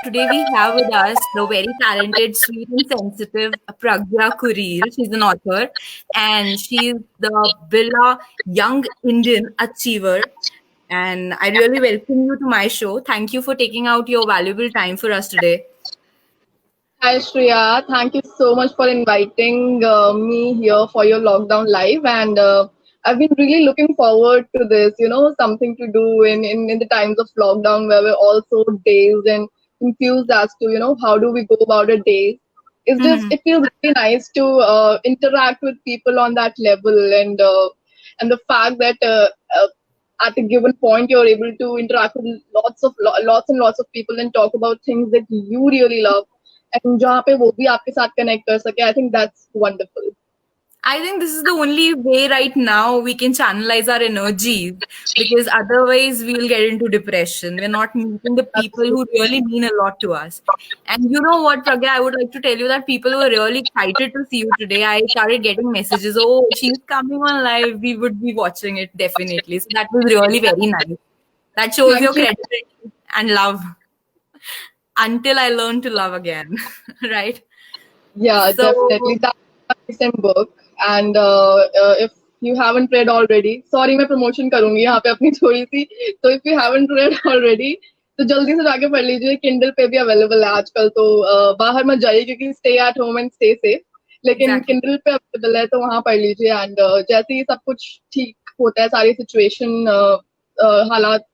today we have with us the very talented, sweet, and sensitive Pragya Kurir. She's an author, and she's the Villa Young Indian Achiever. And I really welcome you to my show. Thank you for taking out your valuable time for us today. Hi Shreya, thank you so much for inviting me here for your lockdown live, and I've been really looking forward to this. Something to do in the times of lockdown where we're all so dazed and confused as to how do we go about a day. It feels really nice to interact with people on that level, and the fact that at a given point you're able to interact with lots and lots of people and talk about things that you really love and जहाँ पे वो भी आपके साथ connect कर सके, I think that's wonderful. I think this is the only way right now we can channelize our energies, because otherwise we'll get into depression. We're not meeting the people who really mean a lot to us. And you know what, Pragya, I would like to tell you that people were really excited to see you today. I started getting messages, oh, she's coming on live. We would be watching it definitely. So that was really very nice. That shows your Thank you. credibility and love. Until I learn to love again, right? Yeah, So definitely. That's a recent book. And if you haven't read already, sorry मैं promotion करूँगी यहाँ पे अपनी थोड़ी सी. So if you haven't read already, तो जल्दी से जाके पढ़ लीजिए. Kindle पे भी available है आजकल, तो बाहर मत जाइए क्योंकि stay at home and stay safe. लेकिन exactly. Kindle पे available है तो वहाँ पढ़ लीजिए. And जैसे ही सब कुछ ठीक होता है, सारी situation हालात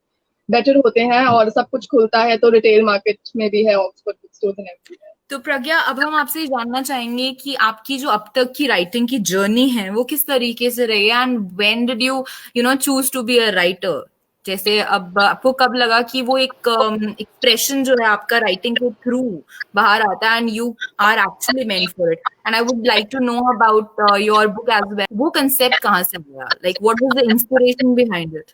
बेटर होते हैं और सब कुछ खुलता है, तो रिटेल मार्केट में भी है Oxford book store and everywhere. तो प्रज्ञा, अब हम आपसे जानना चाहेंगे कि आपकी जो अब तक की राइटिंग की जर्नी है वो किस तरीके से रही है, and when did you choose to be a writer. जैसे अब आपको कब लगा कि वो एक एक्सप्रेशन जो है आपका राइटिंग के थ्रू बाहर आता है and you are actually meant for it. And I would like to know about your book as well. वो कंसेप्ट कहाँ से आया, like what was the inspiration behind it?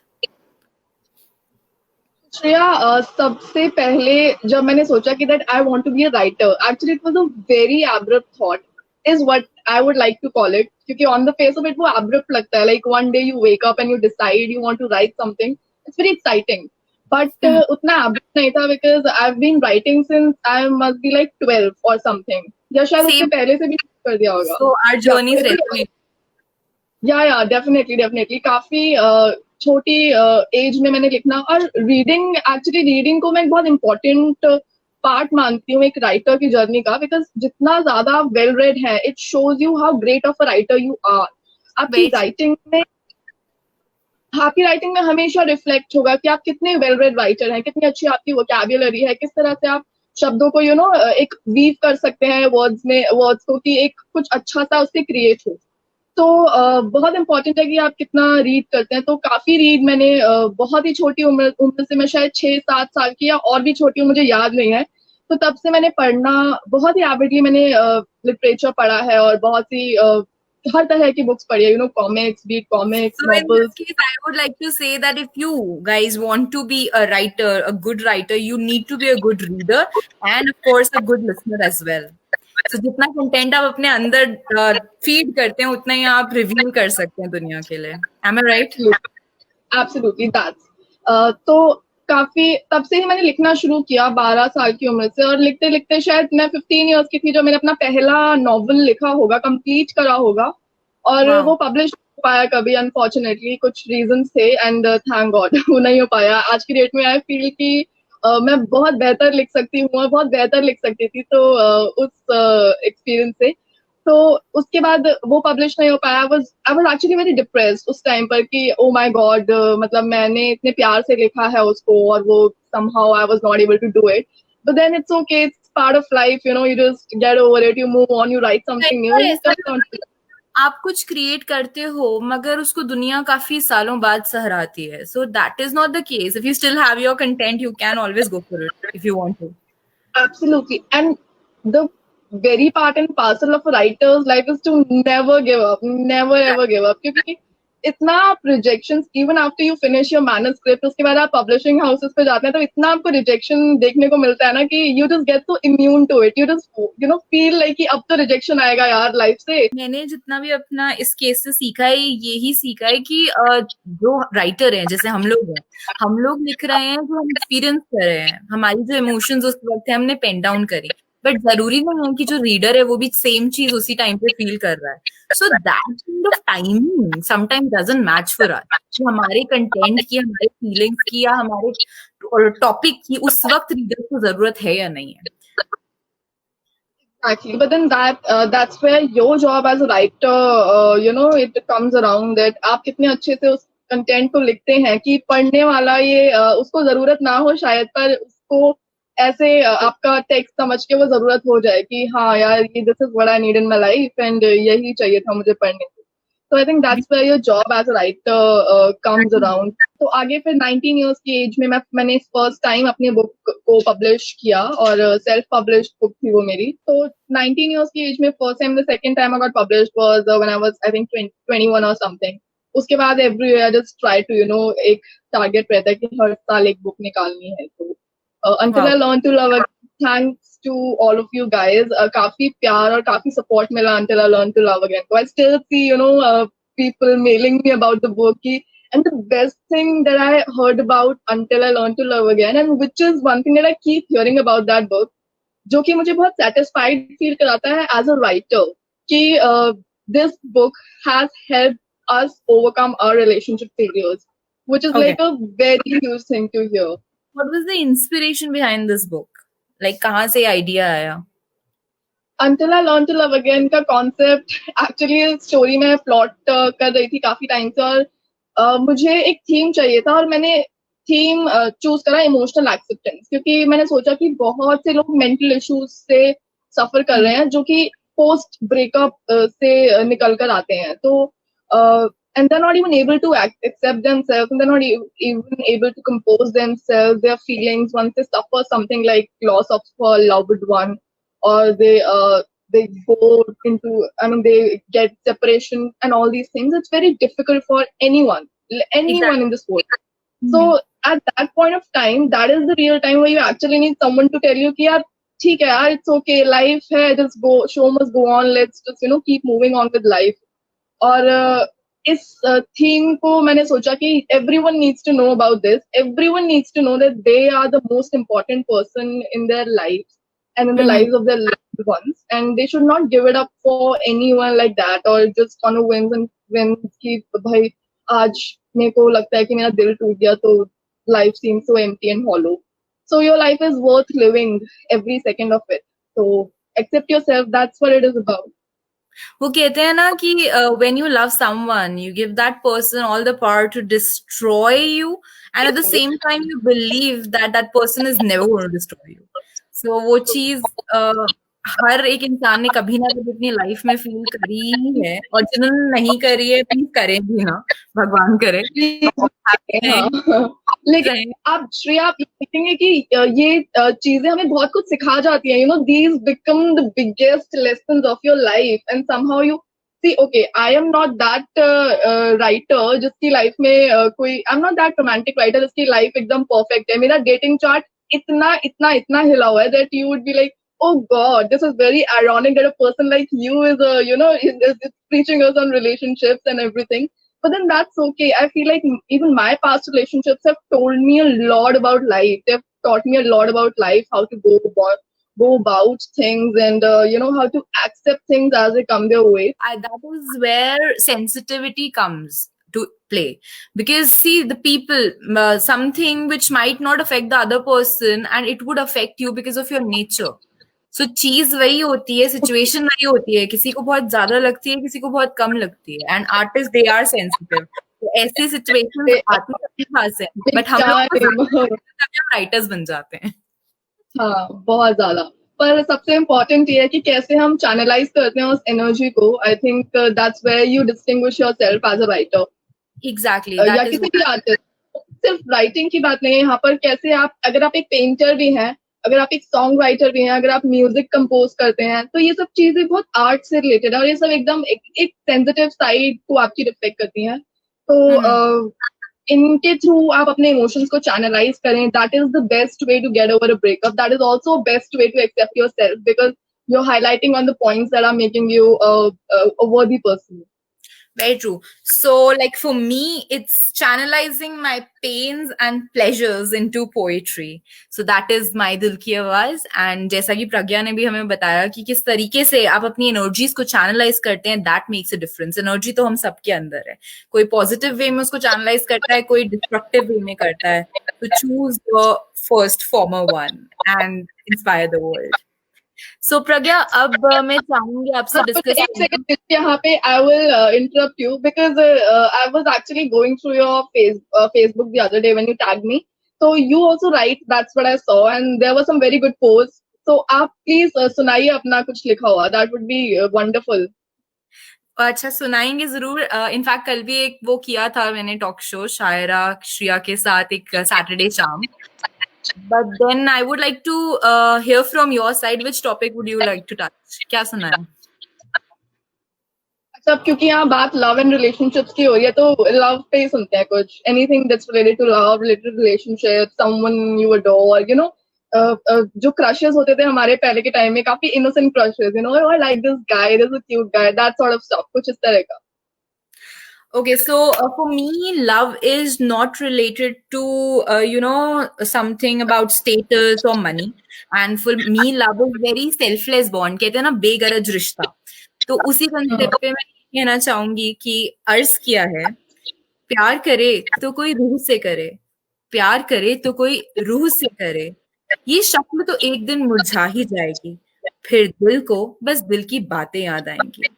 Shreya, सबसे पहले जब मैंने सोचा कि that I want to be a writer, actually it was a very abrupt thought is what I would like to call it, क्योंकि on the face of it वो abrupt लगता है. Like one day you wake up and you decide you want to write something. It's very exciting, but उतना abrupt नहीं था because I have been writing since I must be like 12 और something, या शायद उससे पहले से भी कर दिया होगा. So our journey is really या डेफिनेटली काफी छोटी एज में मैंने लिखना. और रीडिंग को मैं एक बहुत इम्पोर्टेंट पार्ट मानती हूँ एक राइटर की जर्नी का, बिकॉज जितना ज्यादा वेल रेड है it shows you how great of a writer you are. आपकी राइटिंग में हमेशा रिफ्लेक्ट होगा कि आप कितने वेल रेड राइटर हैं, कितनी अच्छी आपकी वोकैबुलरी है, किस तरह से आप शब्दों को एक वीव कर सकते हैं वर्ड्स को कि एक कुछ अच्छा सा उससे क्रिएट हो. तो बहुत इम्पोर्टेंट है कि आप कितना रीड करते हैं. तो काफी रीड मैंने बहुत ही छोटी उम्र से, मैं शायद 6-7 साल की या और भी छोटी हूँ, मुझे याद नहीं है, तो तब से मैंने पढ़ना बहुत ही एविडली मैंने लिटरेचर पढ़ा है और बहुत सी हर तरह की बुक्स पढ़ी है, comics, beat comics, So in novels. this case, I would like to say that if you guys want to be a writer, a good writer, you need to be a good reader and of course a good listener as well. So जितना content आप अपने अंदर feed करते हैं उतना ही आप reveal कर सकते हैं दुनिया के लिए. Am I right? Absolutely, that's तो काफी तब से ही मैंने लिखना शुरू किया 12 साल की उम्र से. और लिखते लिखते शायद मैं 15 इयर्स की थी जब मैंने अपना पहला नॉवल लिखा होगा, कंप्लीट करा होगा, और वो पब्लिश हो पाया कभी, अनफॉर्चुनेटली कुछ रीजंस थे, एंड थैंक गॉड वो नहीं हो पाया. आज की डेट में आई फील कि मैं बहुत बेहतर लिख सकती हूँ और बहुत बेहतर लिख सकती थी. तो उस एक्सपीरियंस से तो उसके बाद वो पब्लिश नहीं हो पाया. I was actually very depressed उस टाइम पर कि ओ माय गॉड, मतलब मैंने इतने प्यार से लिखा है उसको और वो somehow I was not able to do it. But then it's okay, it's part of life, you just get over it, you move on, you write something new, you just don't. आप कुछ create करते हो मगर उसको दुनिया काफी सालों बाद सहराती है. So that is not the case. If you still have your content you can always go for it if you want to. Absolutely. And the very part and parcel of a writer's life is to never give up, never ever give up. क्योंकि इतना आप rejection even after you finish your manuscript, उसके बाद आप publishing houses पे जाते हैं तो इतना आपको रिजेक्शन देखने को मिलता है ना कि you just get so immune to it, you just feel like कि अब तो रिजेक्शन आएगा यार लाइफ से। मैंने जितना भी अपना इस केस से सीखा है, यही सीखा है कि जो राइटर हैं, जैसे हम लोग हैं, हम लोग लिख रहे हैं जो हम एक्सपीरियंस कर रहे हैं, हमारी जो इमोशंस उस वक्त है हमने पेन डाउन करी, बट जरूरी नहीं है कि जो रीडर है वो भी सेम चीज उसी टाइम पे फील कर रहा है। So that kind of timing sometime doesn't match for us, कि हमारे कंटेंट की, हमारे फीलिंग्स की या हमारे टॉपिक की उस वक्त रीडर को जरूरत है या नहीं है। Exactly, but then that's where your job as a writer, it comes around that आप कितने अच्छे से उस कंटेंट को लिखते हैं कि पढ़ने वाला ये उसको जरूरत ना हो शायद, पर उसको ऐसे आपका टेक्स्ट समझ के वो जरूरत हो जाए कि हाँ यार ये this is what I need in my life and यही चाहिए था मुझे पढ़ने को। तो I think that's where your job as a writer comes around. तो आगे फिर 19 इयर्स की एज में मैंने फर्स्ट टाइम अपनी बुक को पब्लिश किया और सेल्फ पब्लिश बुक थी वो मेरी। तो 19 इयर्स की एज में first time, the second time I got published was when I was I think 21 और समथिंग। उसके बाद every year just try to एक टारगेट रहता है कि हर साल एक बुक निकालनी है। तो until I learned to love again, thanks to all of you guys, काफी प्यार और काफी support मिला until I learned to love again. So I still see people mailing me about the book की, and the best thing that I heard about until I learned to love again, and which is one thing that I keep hearing about that book, जो कि मुझे बहुत satisfied feel कराता है as a writer, कि this book has helped us overcome our relationship failures, which is Okay. like a very huge thing to hear. What was the inspiration behind this book? Like कहाँ से idea आया? Until I Learned to Love Again का concept actually story में plot कर रही थी काफी time से, और मुझे एक थीम चाहिए था और मैंने थीम चूज करा इमोशनल एक्सेप्टेंस, क्योंकि मैंने सोचा कि बहुत से लोग मेंटल इश्यूज से सफर कर रहे हैं जो कि पोस्ट ब्रेकअप से निकल कर आते हैं। तो and they're not even able to accept themselves, and they're not even able to compose themselves, their feelings, once they suffer something like loss of a loved one, or they go into, I mean, they get separation and all these things. It's very difficult for anyone Exactly. in this world. So at that point of time, that is the real time where you actually need someone to tell you कि यार ठीक है यार, it's okay, life है, just go, show must go on, let's just keep moving on with life. और इस theme को मैंने सोचा कि everyone needs to know about this. Everyone needs to know that they are the most important person in their lives and in the lives of their loved ones, and they should not give it up for anyone like that, or just on a whims and whims कि भाई आज मेरे को लगता है कि मेरा दिल टूट गया तो life seems so empty and hollow. So your life is worth living every second of it. So accept yourself. That's what it is about. वो कहते हैं ना कि when you love someone, you give that person all the power to destroy you, and at the same time you believe that that person is never going to destroy you. So वो चीज हर एक इंसान ने कभी ना कभी अपनी life में फील करी ही है, और जिन्होंने नहीं करी है प्लीज करें भी ना, भगवान करे। लेकिन आप श्रेया, आप देखेंगे कि ये चीजें हमें बहुत कुछ सिखा जाती हैं। These become the biggest lessons of your life, and somehow you see okay, I am not that writer जिसकी लाइफ में कोई, I am not that romantic writer जिसकी लाइफ एकदम परफेक्ट है। मेरा डेटिंग चार्ट इतना इतना इतना हिला हुआ है that you would be like, oh god, this is very ironic that a person like you is is preaching us on relationships and everything. But then that's okay. I feel like even my past relationships have told me a lot about life. They've taught me a lot about life, how to go about things, and how to accept things as they come their way. That is where sensitivity comes to play, because see, the people, something which might not affect the other person and it would affect you because of your nature. So चीज वही होती है, situation वही होती है, किसी को बहुत ज्यादा लगती है, किसी को बहुत कम लगती है, and artist they are sensitive. तो ऐसी सिचुएशन आती सबके पास है, बट हम लोग राइटर्स बन जाते हैं। हाँ, बहुत ज्यादा। पर सबसे इम्पोर्टेंट ये है कि कैसे हम चैनलाइज करते हैं उस एनर्जी को। I think that's where you distinguish yourself as a writer. Exactly, या किसी भी आर्टिस्ट, सिर्फ राइटिंग की बात नहीं है यहाँ पर। कैसे आप, अगर आप एक पेंटर भी हैं, अगर आप एक सॉन्ग राइटर भी हैं, अगर आप म्यूजिक कंपोज करते हैं, तो ये सब चीजें बहुत आर्ट से रिलेटेड है, और ये सब एकदम एक सेंसिटिव साइड को आपकी रिफ्लेक्ट करती हैं। तो इनके थ्रू आप अपने इमोशंस को चैनलाइज करें. That is the best way to get over a breakup. That is also best way to accept yourself, because you're highlighting on the points that are making you a worthy person. Very true. So, like for me, it's channelizing my pains and pleasures into poetry. So that is my दिल की आवाज. And जैसा कि प्रज्ञा ने भी हमें बताया कि किस तरीके से आप अपनी एनर्जीज को चैनलाइज करते हैं, that makes a difference. Energy तो हम सबके अंदर है. कोई पॉजिटिव वे में उसको चैनलाइज करता है, कोई डिस्ट्रक्टिव वे में करता है. तो choose the first former one and inspire the world. So प्रज्ञा, अब मैं चाहूंगी आपसे डिस्कस एक सेकंड यहाँ पे I will interrupt you because I was actually going through your Facebook the other day when you tag me. So you also write, that's what I saw, and there were some very good posts. So आप please सुनाइए अपना कुछ लिखा हुआ. That would be wonderful. अच्छा, सुनाएंगे जरूर. In fact कल भी एक वो किया था मैंने टॉक शो शायरा श्रिया के साथ, एक सैटरडे शाम. But then I would like to hear from your side. Which topic would you like to touch? क्या सुना है? अच्छा, क्योंकि यहाँ बात लव एंड रिलेशनशिप्स की हो रही है तो लव पे ही सुनते हैं कुछ. Anything that's related to love, related relationship, someone you adore, you know. जो क्रशेस होते थे हमारे पहले के टाइम में, काफी innocent crushes, you know, I like this guy, this a cute guy, that sort of stuff, कुछ इस तरह का. Okay, so for me, love is not related to, something about status or money. And for me, love is very selfless bond. कहते हैं ना, बेगरज रिश्ता. तो उसी कंसेप्ट पे मैं कहना चाहूंगी कि अर्ज किया है, प्यार करे तो कोई रूह से करे, प्यार करे तो कोई रूह से करे. ये शक्ल तो एक दिन मुरझा ही जाएगी, फिर दिल को बस दिल की बातें याद आएंगी.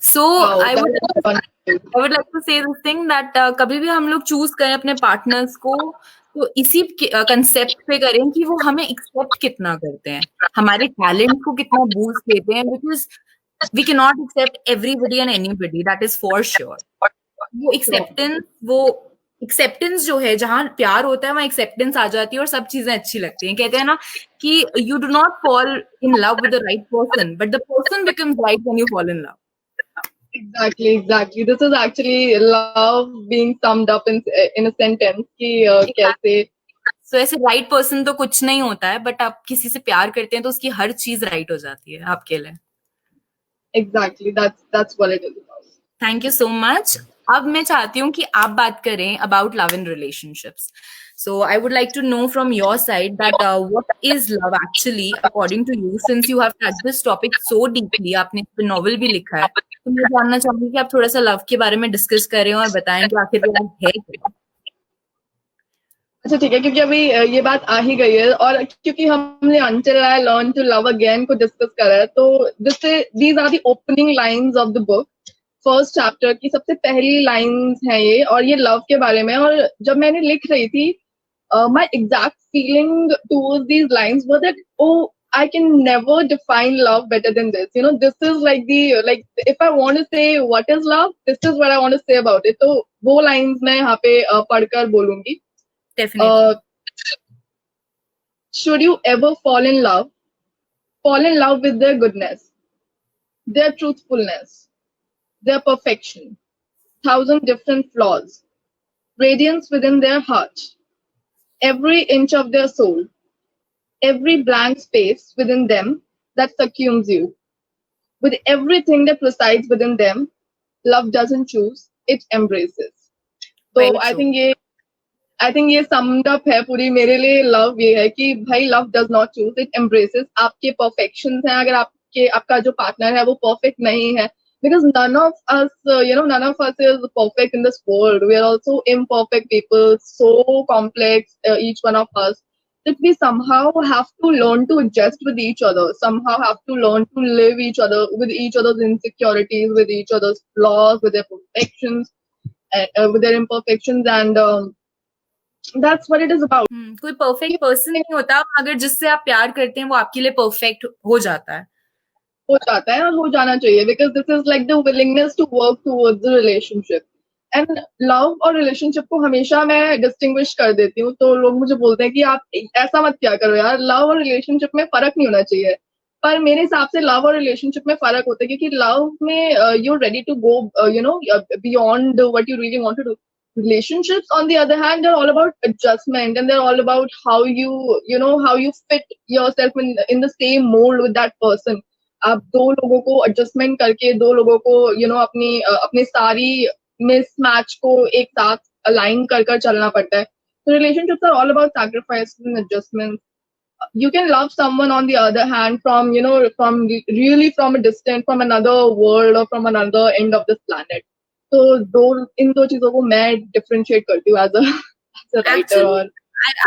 So Wow, I would that's wonderful. I would like to say this thing that कभी भी हम लोग चूज करें अपने पार्टनर्स को, तो इसी कंसेप्ट पे करें कि वो हमें एक्सेप्ट कितना करते हैं, हमारे टैलेंट को कितना बूस्ट देते हैं. Because we can not accept everybody and anybody, that is for sure. वो एक्सेप्टेंस जो है, जहाँ प्यार होता है वहाँ एक्सेप्टेंस आ जाती है और सब चीजें अच्छी लगती हैं. कहते हैं ना कि you do not fall in love with the right person, but the person becomes right when you fall in love. Exactly. This is actually love being summed up in a sentence कि कैसे. So ऐसे right person तो कुछ नहीं होता है, but आप किसी से प्यार करते हैं तो उसकी हर चीज राइट हो जाती है आपके लिए. Exactly. That's what it is about. Thank you so much. अब मैं चाहती हूँ कि आप बात करें about love in relationships. So I would like to know from your side that what is love actually according to you, since you have touched this topic so deeply. आपने इस पे नॉवल भी लिखा है, तो मैं जानना चाहूंगी कि आप थोड़ा सा लव के बारे में डिस्कस करें और बताएं कि आखिर लव है क्या. अच्छा ठीक है, क्योंकि अभी ये बात आ ही गई है और क्योंकि हमने until I learn to love again को डिस्कस करा है, तो these are the opening lines of the book. First chapter की सबसे पहली लाइंस हैं ये, और ये लव के बारे में. और जब मैंने लिख रही थी, my exact feeling towards these lines was that, oh, I can never define love better than this. You know, this is like if I want to say what is love, this is what I want to say about it. तो वो lines मैं यहाँ पे पढ़कर बोलूंगी. Definitely. Should you ever fall in love with their goodness, their truthfulness, their perfection, 1,000 different flaws, radiance within their heart, every inch of their soul, every blank space within them that succumbs you, with everything that resides within them, love doesn't choose, it embraces. So I think ये summed up है पूरी मेरे लिए. love ये है कि भाई love does not choose, it embraces. आपके perfections हैं, अगर आपका जो partner है वो perfect नहीं है, because none of us is perfect in this world. We are also imperfect people, so complex, each one of us, that we somehow have to learn to adjust with each other, somehow have to learn to live with each other's insecurities, with each other's flaws, with their perfections, with their imperfections, and that's what it is about. कोई perfect person नहीं होता, अगर जिससे आप प्यार करते हैं वो आपके लिए परफेक्ट हो जाता है और हो जाना चाहिए, because this is like the willingness to work towards the relationship. And love और रिलेशनशिप को हमेशा मैं डिस्टिंग्विश कर देती हूँ. तो लोग मुझे बोलते हैं कि आप ऐसा मत क्या करो यार, लव और रिलेशनशिप में फर्क नहीं होना चाहिए. पर मेरे हिसाब से लव और रिलेशनशिप में फर्क होता है, क्योंकि लव में you are ready to go beyond what you really want to do. Relationships, on the other hand, they're all about adjustment, and they're all about how you fit yourself in the same mold with that person. आप दो लोगों को adjustment करके, दो लोगों को अपनी सारी मिसमैच को एक साथ अलाइन कर कर चलना पड़ता है. तो relationships are all about sacrifice and adjustment. You can love someone, on the other hand, from a distance, from another world or from another end of this planet. तो इन दो चीजों को मैं डिफरेंशिएट करती हूँ एज अ राइटर. Actually, और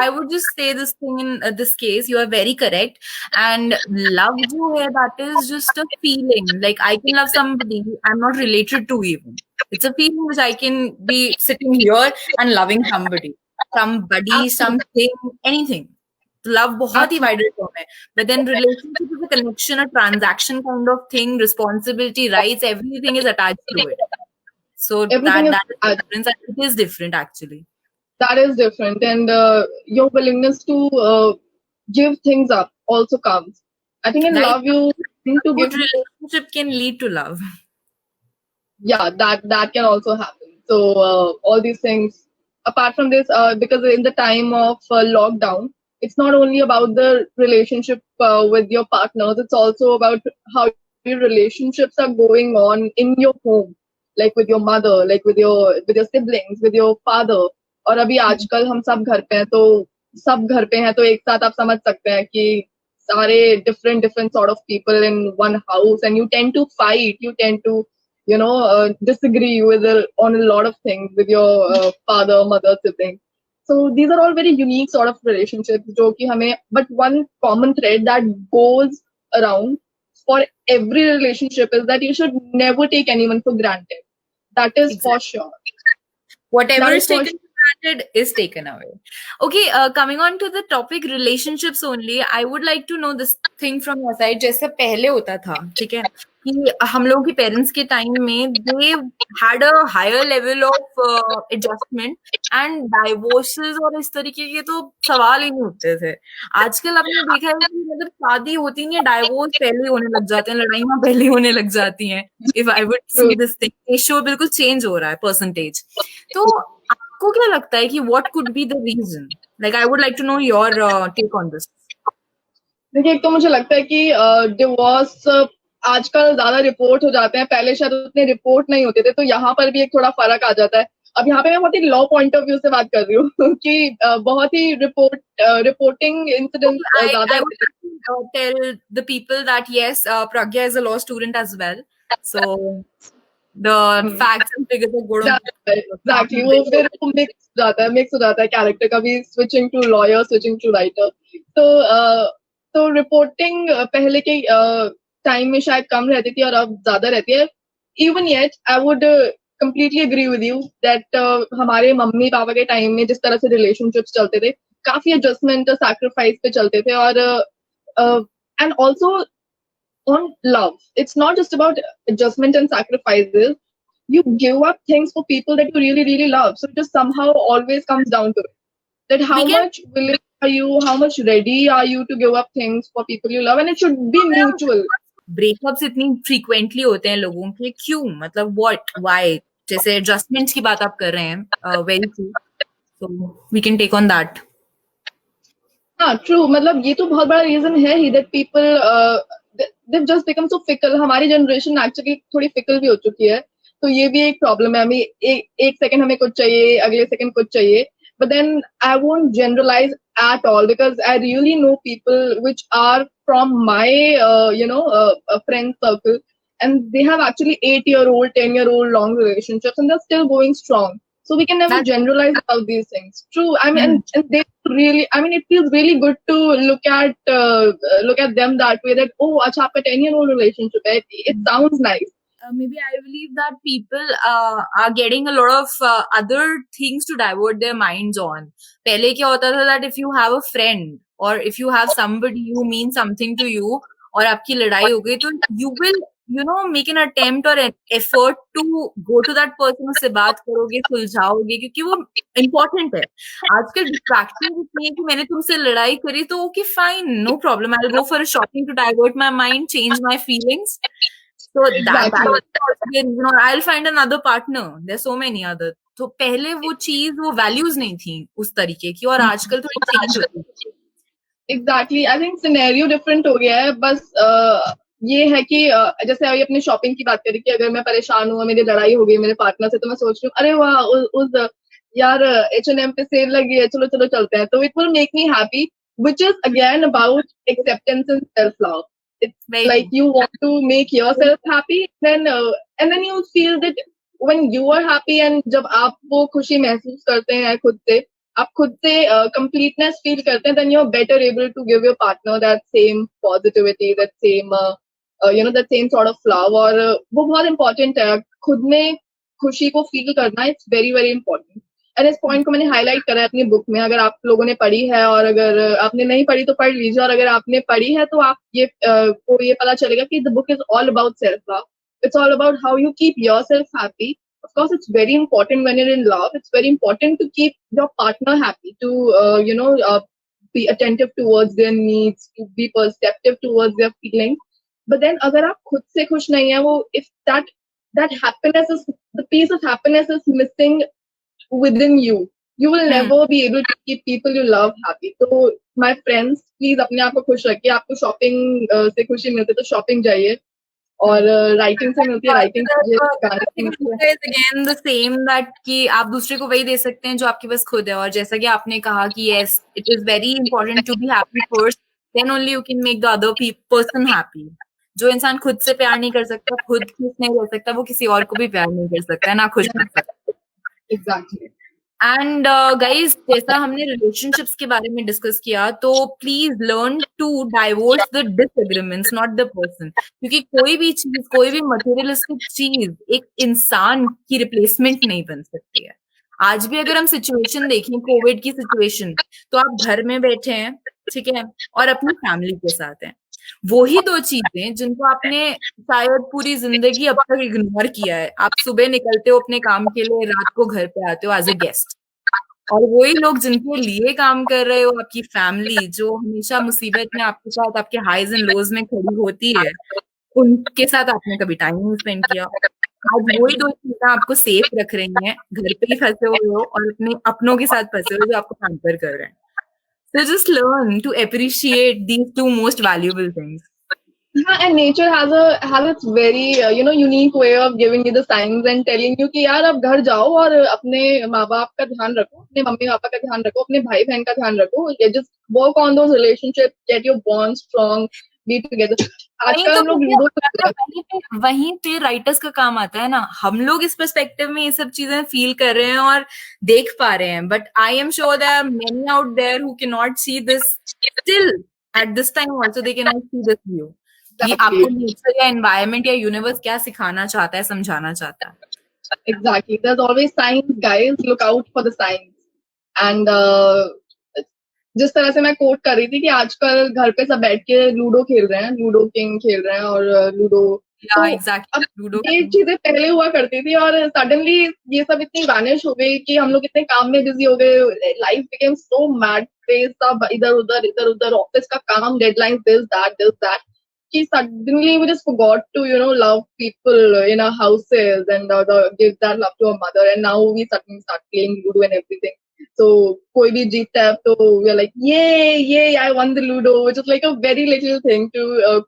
I would just say this thing in this case, you are very correct. And love jo hai, that is just a feeling. Like I can love somebody I'm not related to even. It's a feeling which I can be sitting here and loving somebody, something, anything. Love बहुत ही wide term है. But then relationship is a connection, a transaction kind of thing, responsibility, rights, everything is attached to it. So everything that is different. It is different actually. That is different, and your willingness to give things up also comes. I think in Right. love you need to Good give. relationship can lead to love. Yeah, that can also happen. So all these things. Apart from this, because in the time of lockdown, it's not only about the relationship with your partners. It's also about how your relationships are going on in your home, like with your mother, like with your siblings, with your father. और अभी आजकल हम सब घर पे हैं, तो एक साथ आप समझ सकते हैं कि सारे different sort of people in one house, and you tend to fight, you tend to disagree on a lot of things with your father, mother, sibling. So these are all very unique sort of relationships जो कि हमें, but one common thread that goes around for every relationship is that you should never take anyone for granted. That is for sure. Whatever That is is for taken for granted is taken away. Okay, coming on to the topic relationships only, I would like to know this thing from your side. जैसे पहले होता था, ठीक है, कि हम लोगों के पेरेंट्स के टाइम में they had a higher level of adjustment and divorces और इस तरीके के तो सवाल ही नहीं उठते थे. आजकल आपने देखा है कि मतलब शादी होती नहीं है, डाइवोर्स पहले ही होने लग जाते हैं, लड़ाइयाँ पहले ही होने लग जाती हैं. If I would see this thing, ratio बिल्कुल चेंज हो रहा है, परसेंटेज. तो आपको क्या लगता है कि what could be the reason? Like I would like to know your take on this. देखिए, एक तो मुझे लगता है कि डिवोर्स आजकल ज्यादा रिपोर्ट हो जाते हैं, पहले शायद उतने रिपोर्ट नहीं होते थे, तो यहाँ पर भी एक थोड़ा फर्क आ जाता है. अब यहाँ पे मैं बहुत ही लॉ पॉइंट ऑफ व्यू से बात कर रही हूँ कि बहुत ही रिपोर्टिंग इंसिडेंट ज्यादा. I would like to tell the people that yes, Pragya is a law student as well. So the facts and figures are good. Exactly, वो फिर मिक्स हो जाता है कैरेक्टर का भी, switching to lawyer, switching to writer. तो reporting पहले के टाइम में शायद कम रहती थी और अब ज्यादा रहती है. Even yet I would completely agree with you that हमारे मम्मी पापा के टाइम में जिस तरह से रिलेशनशिप्स चलते थे, काफी एडजस्टमेंट, सैक्रिफाइस पे चलते थे. और and also on love, it's not just about adjustment and sacrifices. You give up things for people that you really, really love. So it just somehow always comes down to it. That how much willing are you, how much ready are you to give up things for people you love, and it should be mutual. Breakups इतनी frequently होते हैं लोगों के, क्यों, मतलब what, why? जैसे adjustments की बात आप कर रहे हैं, very true. So we can take on that. हाँ, ट्रू. मतलब ये तो बहुत बड़ा रीजन है ही that people they've just become so fickle. हमारी जनरेशन एक्चुअली थोड़ी फिकल भी हो चुकी है, तो ये भी एक प्रॉब्लम है. हमें एक सेकंड हमें कुछ चाहिए, अगले सेकंड कुछ चाहिए. But then I won't generalize at all, because I really know people which are from my friend circle, and they have actually 8-year-old, 10-year-old long relationships, and they're still going strong. So we can never generalize about these things. True. I mean, and they really, I mean, it feels really good to look at them that way. That, oh, acha, aapka 10-year-old relationship hai. It sounds nice. Maybe I believe that people are getting a lot of other things to divert their minds on. पहले क्या होता था that if you have a friend or if you have somebody who means something to you और आपकी लड़ाई हो गई, तो मेक एन अटेम्प्ट और effort to go to that person, उससे बात करोगे, सुलझाओगे, क्योंकि वो इम्पोर्टेंट है। आजकल डिस्ट्रैक्शन इतनी है कि मैंने तुमसे लड़ाई करी तो okay fine, no problem, I will go for shopping to divert my mind, change my feelings. So that exactly is also the reason, or I'll find another partner. There's so many other. तो पहले वो चीज, वो values नहीं थी उस तरीके की, और आजकल थोड़ी चेंज होती है। Exactly I think scenario different हो गया है। बस ये है कि जैसे अभी अपनी शॉपिंग की बात करें कि अगर मैं परेशान हूँ, मेरी लड़ाई हो गई मेरे पार्टनर से, तो मैं सोच रही हूँ अरे वाह उस यार H&M पे सेल लगी है, चलो चलो चलते हैं, तो it will make me happy, which is again about acceptance and self love. It's Very like true. you want to make yourself happy, then and then you feel that when you are happy, and जब आप वो खुशी महसूस करते हैं खुद से, आप खुद से completeness feel करते हैं, then you're better able to give your partner that same positivity, that same that same sort of love, और वो बहुत important है खुद में खुशी को फील करना, it's very very important. And इस पॉइंट को मैंने हाईलाइट करा है अपनी बुक में, अगर आप लोगों ने पढ़ी है, और अगर आपने नहीं पढ़ी तो पढ़ लीजिए, और अगर आपने पढ़ी है तो आप को ये पता चलेगा कि the book is all about self love, it's all about how you keep yourself happy. Of course, it's very important when you're in love. It's very important to keep your partner happy, to be attentive towards their needs, to be perceptive towards their feelings. But then, अगर आप खुद से खुश नहीं है, वो if that happiness is the piece of happiness is missing within you, you will hmm. never be able to keep people you love happy. तो my friends, please अपने आप को खुश रखिए। आपको शॉपिंग से खुशी मिलती है तो शॉपिंग जाइए, और राइटिंग से मिलती है राइटिंग कीजिए, गाने से मिलती है। अगेन द सेम दैट कि आप दूसरे को वही दे सकते हैं जो आपके पास खुद है, और जैसा कि आपने कहा कि yes, it is very important to be happy first, then only you can make the other person happy. जो इंसान खुद से प्यार नहीं कर सकता, खुद खुश नहीं रह सकता, वो किसी और को भी प्यार नहीं कर सकता है, ना खुश रख सकता। एग्जैक्टली एंड गाइज, जैसा हमने रिलेशनशिप्स के बारे में डिस्कस किया, तो please learn to divorce the disagreements, not the person, क्योंकि कोई भी चीज, कोई भी मटेरियलिस्टिक चीज एक इंसान की रिप्लेसमेंट नहीं बन सकती है। आज भी अगर हम सिचुएशन देखें, कोविड की सिचुएशन, तो आप घर में बैठे हैं, ठीक है, और अपनी फैमिली के साथ हैं। वो ही दो चीजें जिनको आपने शायद पूरी जिंदगी अब तक इग्नोर किया है। आप सुबह निकलते हो अपने काम के लिए, रात को घर पे आते हो एज ए गेस्ट, और वही लोग जिनके लिए काम कर रहे हो, आपकी फैमिली, जो हमेशा मुसीबत में आपके साथ, आपके हाइज एंड लोज में खड़ी होती है, उनके साथ आपने कभी टाइम नहीं स्पेंड किया। आज वही दो चीजें आपको सेफ रख रही हैं, घर पे ही फंसे हुए हो और अपने अपनों के साथ फंसे हुए हो जो आपको पैम्पर कर रहे हैं। So just learn to appreciate these two most valuable things. हाँ, and nature has its very unique way of giving you the signs and telling you कि यार अब घर जाओ और अपने माँ बाप का ध्यान रखो, अपने मम्मी पापा का ध्यान रखो, अपने भाई बहन का ध्यान रखो, just work on those relationships, get your bond strong, be together. वहीं आजकल तो हम लोग मुझे लूडो लगता है, वहीं पे राइटर्स का काम आता है ना। हम लोग इस पर्सपेक्टिव में ये सब चीजें फील कर रहे हैं और देख पा रहे हैं, but I am sure there are many out there who can not see this still at this time also, they can not see this view कि आपको नेचर या एनवायरनमेंट या यूनिवर्स क्या सिखाना चाहता है, समझाना चाहता है। Exactly. There's always signs, guys. Look out for the signs. And जिस तरह से मैं कोट कर रही थी कि आजकल घर पे सब बैठ के लूडो खेल रहे हैं, लूडो किंग खेल रहे हैं, और लूडो, तो अब लूडो ये चीजें पहले हुआ करती थी, और सडनली ये सब इतनी वैनिश हो गई कि हम लोग इतने काम में बिजी हो गए, life became so mad pace, सब इधर उधर ऑफिस का काम, डेडलाइन, दिस दैट, कि suddenly we just forgot to love people in our houses, and give that love to our mother, and now we suddenly start playing ludo and everything. So कोई भी जीतता है तो we are like yay I won the ludo, which is like a very little thing to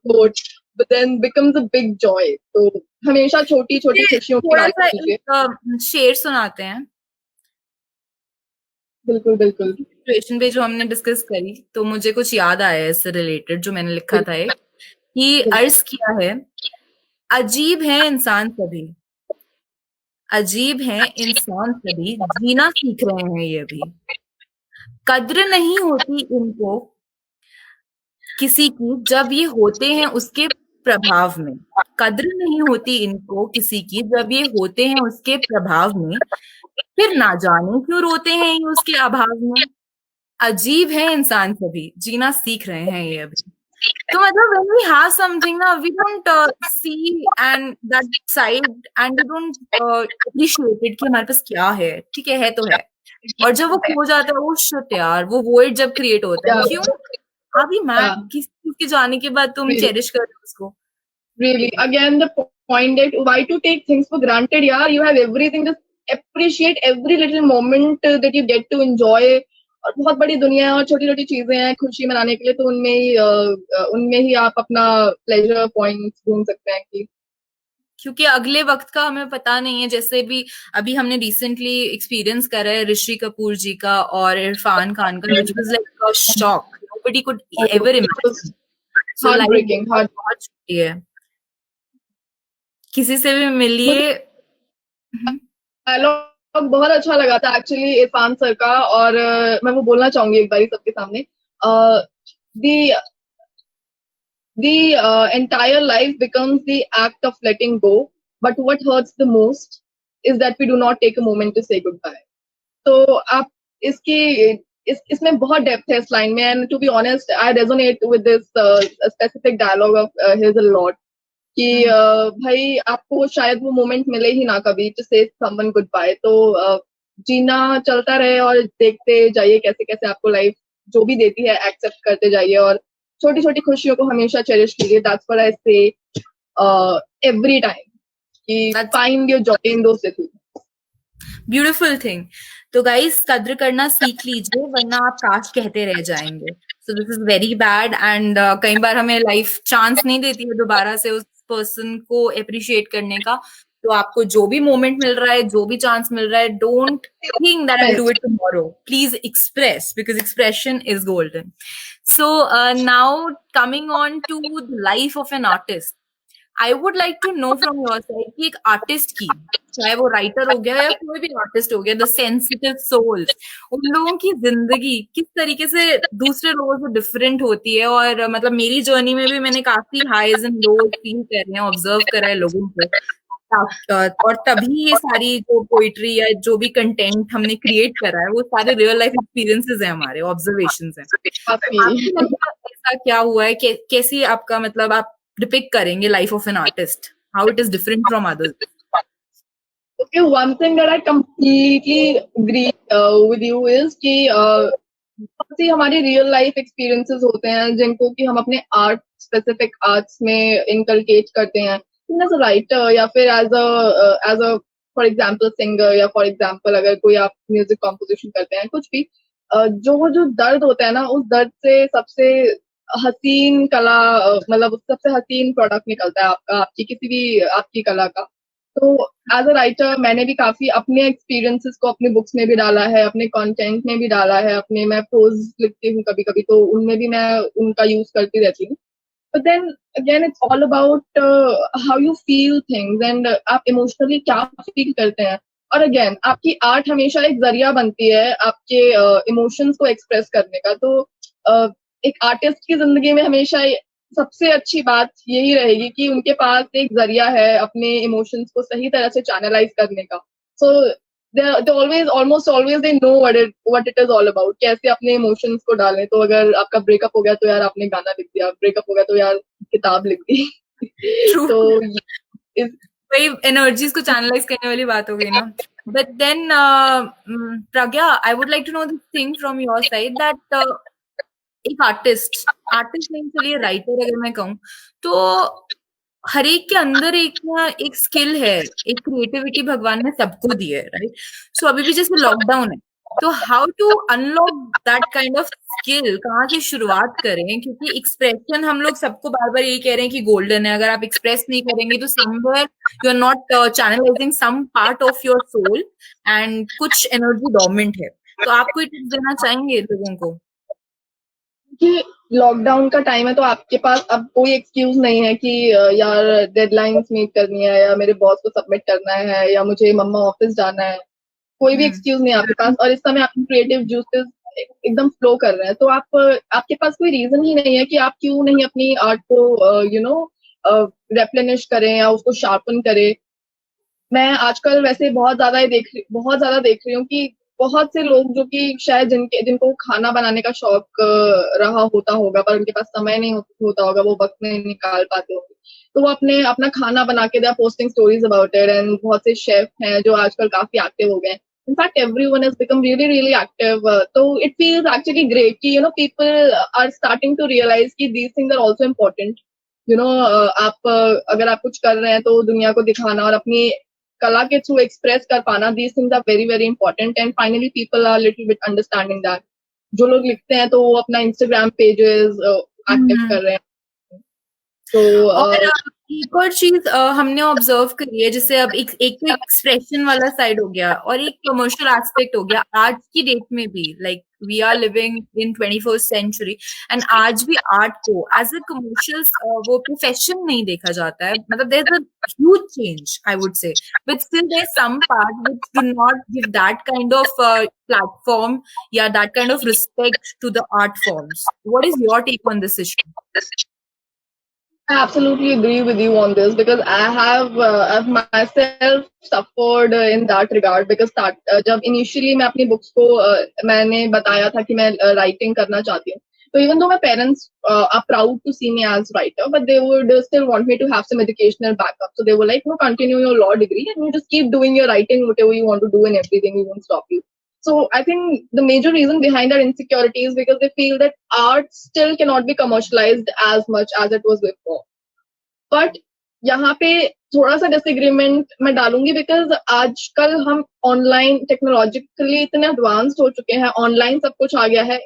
quote, but then becomes a big joy. तो हमेशा छोटी छोटी खुशियों की थोड़ा बात सा कीजिए। शेर सुनाते हैं बिल्कुल बिल्कुल। सिचुएशन पे जो हमने डिस्कस करी, तो मुझे कुछ याद आया इससे रिलेटेड, जो मैंने लिखा था एक, कि अर्ज किया है, अजीब है इंसान सभी, अजीब है इंसान सभी, जीना सीख रहे हैं ये भी, कद्र नहीं होती इनको किसी की जब ये होते हैं उसके प्रभाव में, कद्र नहीं होती इनको किसी की जब ये होते हैं उसके प्रभाव में, फिर ना जाने क्यों रोते हैं ये उसके अभाव में, अजीब है इंसान सभी, जीना सीख रहे हैं ये अभी। तो मतलब when we have something ना, we don't see and that side and we don't appreciate it कि हमारे पास क्या है, ठीक है तो है, और जब वो खो जाता है, वो शिट यार, वो void जब क्रिएट होता है, Yeah, क्यों अभी मैड yeah, किसी चीज के जाने के बाद तुम really, चेरिश कर रहे हो उसको. really. Again, the point that why to take things for granted? Yeah, you have everything. Just appreciate every little moment that you get to enjoy. और बहुत बड़ी दुनिया है और छोटी छोटी चीजें हैं खुशी मनाने के लिए, तो उनमें ही आप अपना प्लेजर पॉइंट्स ढूंढ सकते हैं कि क्योंकि अगले वक्त का हमें पता नहीं है, जैसे भी अभी हमने रिसेंटली एक्सपीरियंस करा है ऋषि कपूर जी का और इरफान खान का, which was like a shock, nobody could ever imagine. So heart life breaking, बहुत बहुत छोटी है, किसी से भी मिलिए. डायलॉग बहुत अच्छा लगा था एक्चुअली इरफान सर का, और मैं वो बोलना चाहूंगी एक बारी सबके सामने. दी entire life becomes the act of letting go, but what hurts the most is that we do not take a moment to say goodbye. तो आप इसकी इसमें बहुत डेप्थ है इस लाइन में, and to be honest I resonate with this specific dialogue of his a lot कि भाई आपको शायद वो मोमेंट मिले ही ना कभी टू से समवन गुड बाय. तो जीना चलता रहे और देखते जाइए कैसे कैसे आपको लाइफ जो भी देती है एक्सेप्ट करते जाइए, और छोटी छोटी खुशियों को हमेशा चेरिश कीजिए. दैट्स व्हाट आई से एवरी टाइम कि find your joy in those little beautiful thing. तो गाइस कद्र करना सीख लीजिए, वरना आप काश कहते रह जाएंगे. So this is very bad, and कई बार हमें लाइफ चांस नहीं देती है दोबारा से उस पर्सन को अप्रिशिएट करने का. तो आपको जो भी मोमेंट मिल रहा है, जो भी चांस मिल रहा है, don't think that I'll do it tomorrow. Please express, because expression is golden. So now coming on to the life of an artist, I would like to know from your side कि एक artist की, चाहे वो writer हो गया या कोई भी आर्टिस्ट हो गया, द सेंसिटिव सोल्स, उन लोगों की जिंदगी किस तरीके से दूसरे लोगों से डिफरेंट होती है. और मतलब मेरी जर्नी में भी मैंने काफी हाईज एंड लोज फील कर रहे हैं, ऑब्जर्व करा है लोगों को. और तभी ये सारी जो पोइट्री या जो भी कंटेंट हमने क्रिएट करा है, वो सारे रियल लाइफ एक्सपीरियंसेस हैं, हमारे ऑब्जर्वेशंस हैं. आपकी लाइफ में ऐसा क्या हुआ है, कैसी आपका मतलब आप डिपिक्ट करेंगे life of an artist, how it is different from others? Okay, one thing that I completely agree with you is कि बहुत सी हमारी रियल लाइफ एक्सपीरियंसेस होते हैं जिनको कि हम अपने आर्ट स्पेसिफिक आर्ट्स में इनकलकेट करते हैं, एज अ राइटर या फिर as a for example singer, या फॉर एग्जांपल अगर कोई आप म्यूजिक कॉम्पोजिशन करते हैं, कुछ भी जो जो दर्द होता है ना, उस दर्द से सबसे हसीन कला मतलब सबसे हसीन प्रोडक्ट निकलता है आपका, आपकी किसी भी आपकी कला का. तो एज अ राइटर मैंने भी काफी अपने एक्सपीरियंसेस को अपने बुक्स में भी डाला है, अपने कंटेंट में भी डाला है, अपने मैं प्रोज लिखती हूँ कभी कभी, तो उनमें भी मैं उनका यूज करती रहती हूँ. But then again it's all about how you feel things, and आप इमोशनली क्या फील करते हैं. और अगेन आपकी आर्ट हमेशा एक जरिया बनती है आपके इमोशंस को एक्सप्रेस करने का. तो एक आर्टिस्ट की जिंदगी में हमेशा सबसे अच्छी बात यही रहेगी कि उनके पास एक जरिया है अपने इमोशंस को सही तरह से चैनलाइज करने का. So almost always they know what it is all about, कैसे अपने इमोशंस को डालें. तो अगर आपका ब्रेकअप हो गया तो यार आपने गाना लिख दिया, ब्रेकअप हो गया तो यार किताब लिख दी. तो वही एनर्जीज को चैनलाइज करने वाली बात हो गई ना. But then Pragya, I would like to know this thing from your side that एक आर्टिस्ट नहीं, चलिए राइटर अगर मैं कहूँ, तो हर एक के अंदर एक स्किल है, एक क्रिएटिविटी भगवान ने सबको दी है, राइट? सो अभी भी जैसे लॉकडाउन है, तो how to unlock that kind of skill, कहाँ से शुरुआत करें? क्योंकि एक्सप्रेशन हम लोग सबको बार बार यही कह रहे हैं कि गोल्डन है, अगर आप एक्सप्रेस नहीं करेंगे तो somewhere you are not channelizing some part of your soul and कुछ एनर्जी डोमिनेंट है. तो आप कोई टिप्स देना चाहेंगे लोगों को? कि लॉकडाउन का टाइम है तो आपके पास अब कोई एक्सक्यूज नहीं है कि यार डेडलाइंस मीट करनी है, या मेरे बॉस को सबमिट करना है, या मुझे मम्मा ऑफिस जाना है. कोई भी एक्सक्यूज नहीं है आपके पास, और इस समय आपके क्रिएटिव जूसेस एकदम फ्लो कर रहे हैं. तो आपके पास कोई रीजन ही नहीं है कि आप क्यों नहीं अपनी आर्ट को रेप्लेनिश करें या उसको शार्पन करें. मैं आजकल वैसे बहुत ज्यादा देख रही हूँ कि बहुत से लोग जो कि शायद जिनको खाना बनाने का शौक रहा होगा, पर उनके पास समय नहीं होता होगा, वो वक्त नहीं निकाल पाते होंगे, तो वो अपना खाना बना के they are posting stories about it, and बहुत से शेफ हैं जो आजकल काफी एक्टिव हो गए हैं. In fact, everyone has become really, really active. So it feels actually great कि people are starting to realize कि these things are also important. आप अगर आप कुछ कर रहे हैं तो दुनिया को दिखाना और अपनी कला के थ्रू एक्सप्रेस कर पाना, these things are very, very important. And finally, people are little bit understanding that. जो लोग लिखते हैं तो वो अपना इंस्टाग्राम पेजेस एक्टिव कर रहे हैं. तो और एक और चीज हमने ऑब्जर्व करी है, जैसे अब एक तो एक्सप्रेशन वाला साइड हो गया और एक कमर्शियल एस्पेक्ट हो गया आज की डेट में भी. Like we are living in 21st century and आज भी आर्ट को एज अ कमर्शियल वो प्रोफेशन नहीं देखा जाता है. मतलब there is a huge change I would say, but still there some part which do not give that kind of platform या that kind of respect to the art forms. What is your take on this issue? I absolutely agree with you on this because I've myself suffered in that regard because जब initially मैं अपनी books को मैंने बताया था कि मैं writing करना चाहती हूँ. So even though my parents are proud to see me as writer, but they would still want me to have some educational backup. So they were like, no, continue your law degree and you just keep doing your writing, whatever you want to do and everything, we won't stop you. So I think the major reason behind that insecurity is because they feel that art still cannot be commercialized as much as it was before. But यहाँ पे थोड़ा सा disagreement मैं डालूंगी because आजकल हम online technologically इतने advanced हो चुके हैं, ऑनलाइन सब कुछ आ गया है.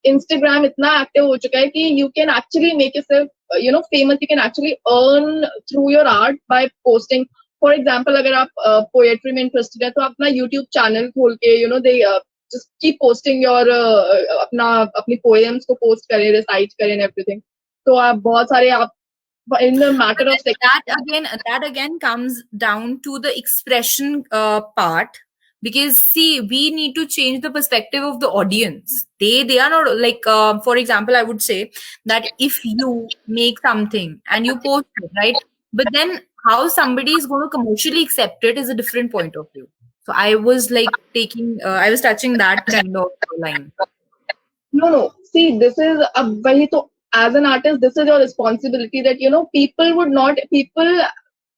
इंस्टाग्राम इतना एक्टिव हो चुका है कि you can actually make yourself famous, you can actually earn through your art bye posting. For example अगर आप पोएट्री में इंटरेस्टेड है तो आप अपना यूट्यूब चैनल खोल के they just keep posting your अपनी पोएम्स को पोस्ट करें, रिसाइट करें एवरीथिंग. तो आप बहुत सारे आप in the matter of seconds. That again comes down to the expression part, because see, we need to change the perspective of the audience. They are not like for example, I would say that if you make something and you post it, right, but then how somebody is going to commercially accept it is a different point of view. So I was like I was touching that kind of line. No. See, this is वही तो, as an artist, this is your responsibility that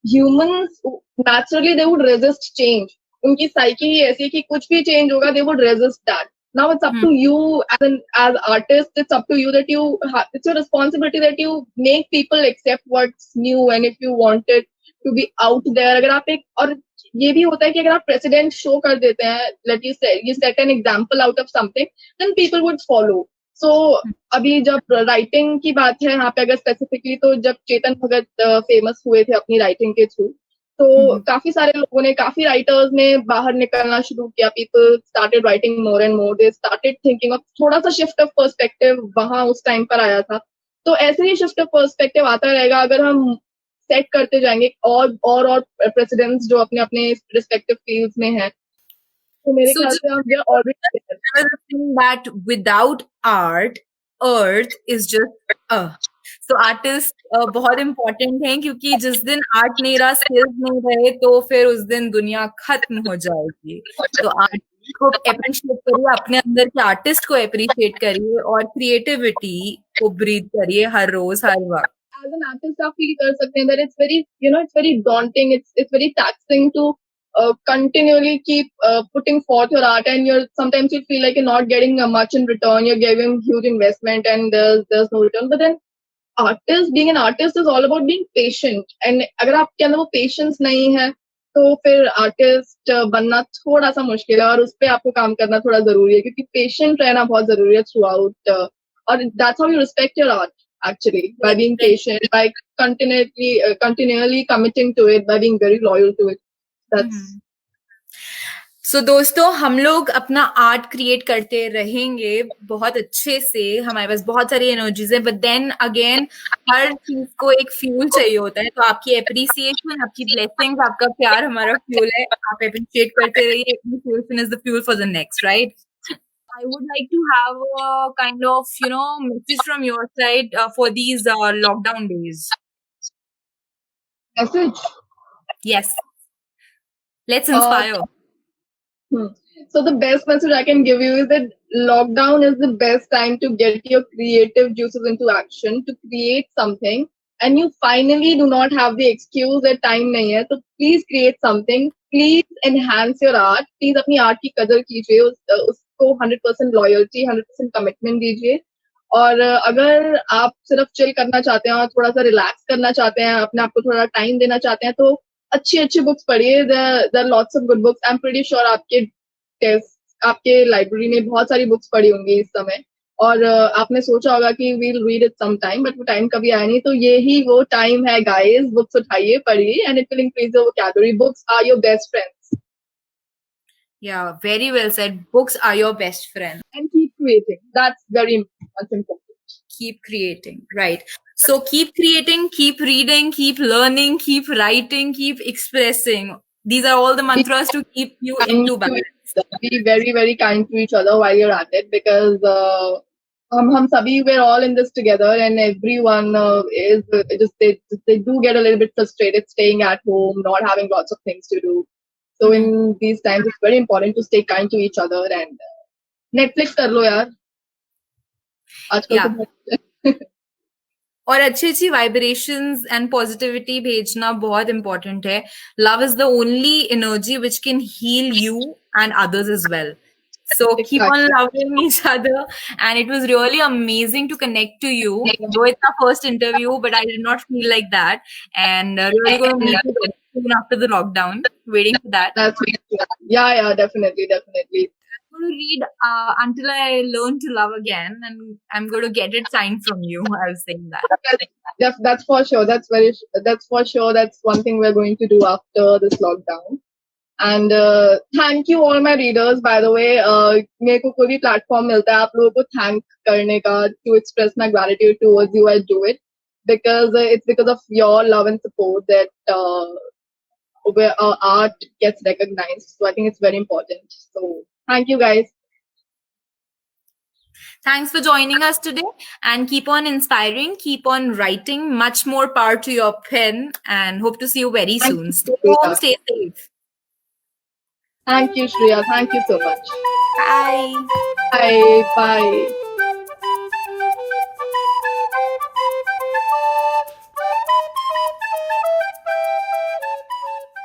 humans naturally they would resist change. उनकी psyche ही ऐसी है कि कुछ भी change होगा, they would resist that. Now it's up to you as artist. It's up to you that it's your responsibility that you make people accept what's new, and if you want it to be out there. अगर आप एक और ये भी होता है कि अगर आप प्रेसिडेंट शो कर देते हैं, let you set an example out of something, then people would follow. So अभी जब राइटिंग की बात है यहाँ पे अगर स्पेसिफिकली, तो जब चेतन भगत फेमस हुए थे अपनी राइटिंग के थ्रू, तो काफी सारे लोगों ने, काफी राइटर्स ने बाहर निकलना शुरू किया. People started writing more and more, they started thinking of थोड़ा सा शिफ्ट ऑफ पर्सपेक्टिव वहां उस टाइम पर आया था. तो ऐसे ही शिफ्ट ऑफ पर्सपेक्टिव आता रहेगा अगर हम सेट करते जाएंगे और प्रेसिडेंट्स जो अपने अपने रिस्पेक्टिव फील्ड्स में हैं. तो मेरे ख्याल से हम ये already that without art, earth is just so artist बहुत इम्पोर्टेंट है, क्योंकि जिस दिन आर्ट नहीं रहा, स्किल्स नहीं रहे, तो फिर उस दिन दुनिया खत्म हो जाएगी. तो आर्ट को अप्रिशिएट करिए, अपने अंदर के आर्टिस्ट को अप्रिशिएट करिए और क्रिएटिविटी को ब्रीथ करिए हर रोज हर वक्त. As an artist, आप feel कर सकते हैं that it's very daunting, it's very taxing to continually keep putting forth your art, and sometimes you feel like you're not getting much in return. You're giving huge investment and there's no return. But then being an artist is all about being patient. And अगर आपके अंदर वो patience नहीं है तो फिर artist बनना थोड़ा सा मुश्किल है, और उस पर आपको काम करना थोड़ा जरूरी है, क्योंकि पेशेंट रहना बहुत जरूरी है थ्रू आउट. और that's how you respect your art, actually, by being patient, by continually committing to it, by being very loyal to it. So दोस्तों, हम लोग अपना आर्ट क्रिएट करते रहेंगे बहुत अच्छे से. हमारे पास बहुत सारी एनर्जीज है, बट देन अगेन हर चीज को एक फ्यूल चाहिए होता है. तो आपकी एप्रिसिएशन, आपकी ब्लेसिंग्स, आपका प्यार हमारा फ्यूल है. आप एप्रिशिएट करते रहिए. Appreciation is the fuel for the next, right? I would like to have a kind of, message from your side for these lockdown days. Message? Yes. Let's inspire. So the best message I can give you is that lockdown is the best time to get your creative juices into action, to create something, and you finally do not have the excuse that time nahi hai. So please create something. Please enhance your art. Please अपनी art की कदर कीजिए. उसको 100% loyalty, 100% commitment दीजिए. और अगर आप सिर्फ चिल करना चाहते हैं और थोड़ा सा रिलैक्स करना चाहते हैं, अपने आप को थोड़ा टाइम देना चाहते हैं, तो अच्छी अच्छी बुक्स पढ़िए. There lots of good books. I am pretty sure आपके टेस्ट आपके लाइब्रेरी में बहुत सारी बुक्स पड़ी होंगी इस समय. और आपने सोचा होगा कि we'll read it some time, बट वो टाइम कभी आया नहीं. तो ये ही वो टाइम है गाइस. बुक्स उठाइए, पढ़िए, and it will increase your vocabulary. Books are your best friends. Yeah, very well said. Books are your best friend. And keep creating. That's very much important. Keep creating, right? So keep creating, keep reading, keep learning, keep writing, keep expressing. These are all the mantras to keep you Kind into to balance. each other. Be very very kind to each other while you're at it, because हम सभी we're all in this together, and everyone is just they do get a little bit frustrated staying at home, not having lots of things to do. So in these times, it's very important to stay kind to each other. And Netflix कर लो यार. आजकल Yeah. तो बहुत और अच्छी अच्छी vibrations and positivity भेजना बहुत इंपॉर्टेंट है. Love is the only energy which can heal you and others as well. So keep on Exactly. loving each other, and it was really amazing to connect to you. Though it's our first interview, but I did not feel like that, and really going to meet you very soon after the lockdown. Waiting for that. That's yeah, definitely. I'm going to read Until I Learn to Love Again, and I'm going to get it signed from you. I was saying that. That's for sure. That's for sure. That's one thing we're going to do after this lockdown. And thank you all my readers. By the way, मेरे को कोई भी platform मिलता है आप लोगों को thank करने का, to express my gratitude towards you, I do it, because it's because of your love and support that where our art gets recognized. So I think it's very important. So thank you guys. Thanks for joining us today, and keep on inspiring, keep on writing. Much more power to your pen, and hope to see you very Thank soon. you, Stay Shreya. home, stay safe. Thank you, Shreya. Thank you so much. Bye. Bye.